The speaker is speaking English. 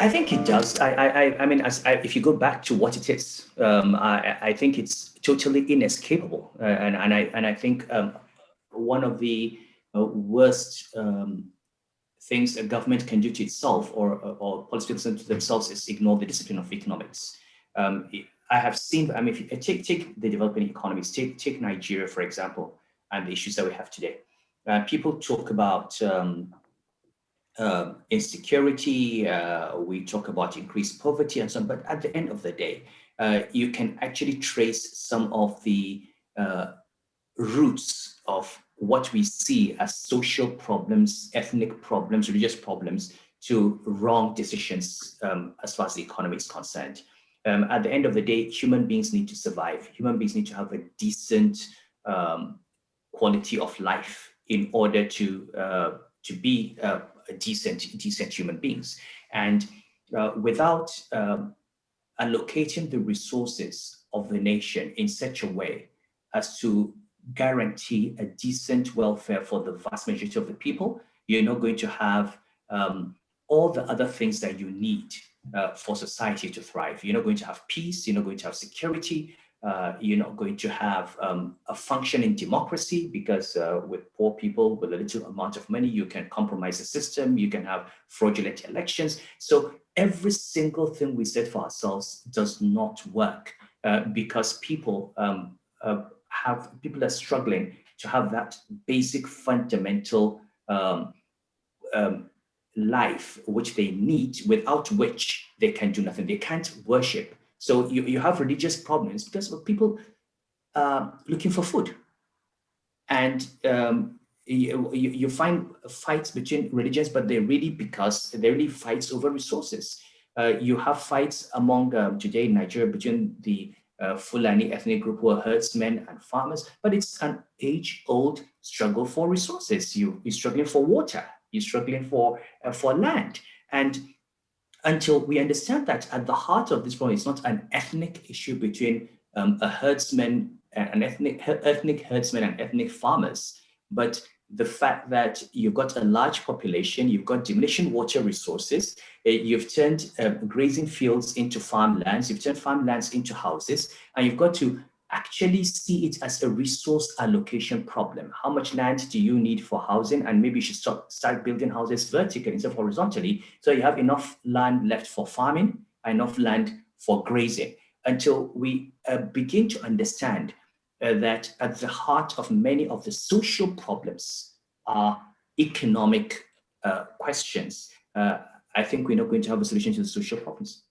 I think it does. I mean, if you go back to what it is, I think it's totally inescapable, and I think one of the worst things a government can do to itself or politicians to themselves is ignore the discipline of economics. I have seen. I mean, if you take the developing economies, take Nigeria for example, and the issues that we have today. People talk about insecurity, we talk about increased poverty and so on, but at the end of the day, you can actually trace some of the roots of what we see as social problems, ethnic problems, religious problems, to wrong decisions as far as the economy is concerned. At the end of the day, human beings need to survive. Human beings need to have a decent quality of life in order to be decent human beings. And without allocating the resources of the nation in such a way as to guarantee a decent welfare for the vast majority of the people, you're not going to have all the other things that you need for society to thrive. You're not going to have peace, you're not going to have security, you're not going to have a functioning democracy because with poor people with a little amount of money, you can compromise the system, you can have fraudulent elections. So every single thing we set for ourselves does not work because people people are struggling to have that basic fundamental life which they need, without which they can do nothing. They can't worship. So you have religious problems because of people looking for food. And you find fights between religions, but they're really because they're really fights over resources. You have fights among today in Nigeria between the Fulani ethnic group who are herdsmen and farmers, but it's an age-old struggle for resources. You're struggling for water, you're struggling for land, and until we understand that at the heart of this problem is not an ethnic issue between a herdsman, an ethnic herdsman and ethnic farmers, but the fact that you've got a large population, you've got diminishing water resources, you've turned grazing fields into farmlands, you've turned farmlands into houses, and you've got to actually see it as a resource allocation problem. How much land do you need for housing? And maybe you should start building houses vertically instead of horizontally, so you have enough land left for farming, enough land for grazing, until we begin to understand that at the heart of many of the social problems are economic questions. I think we're not going to have a solution to the social problems.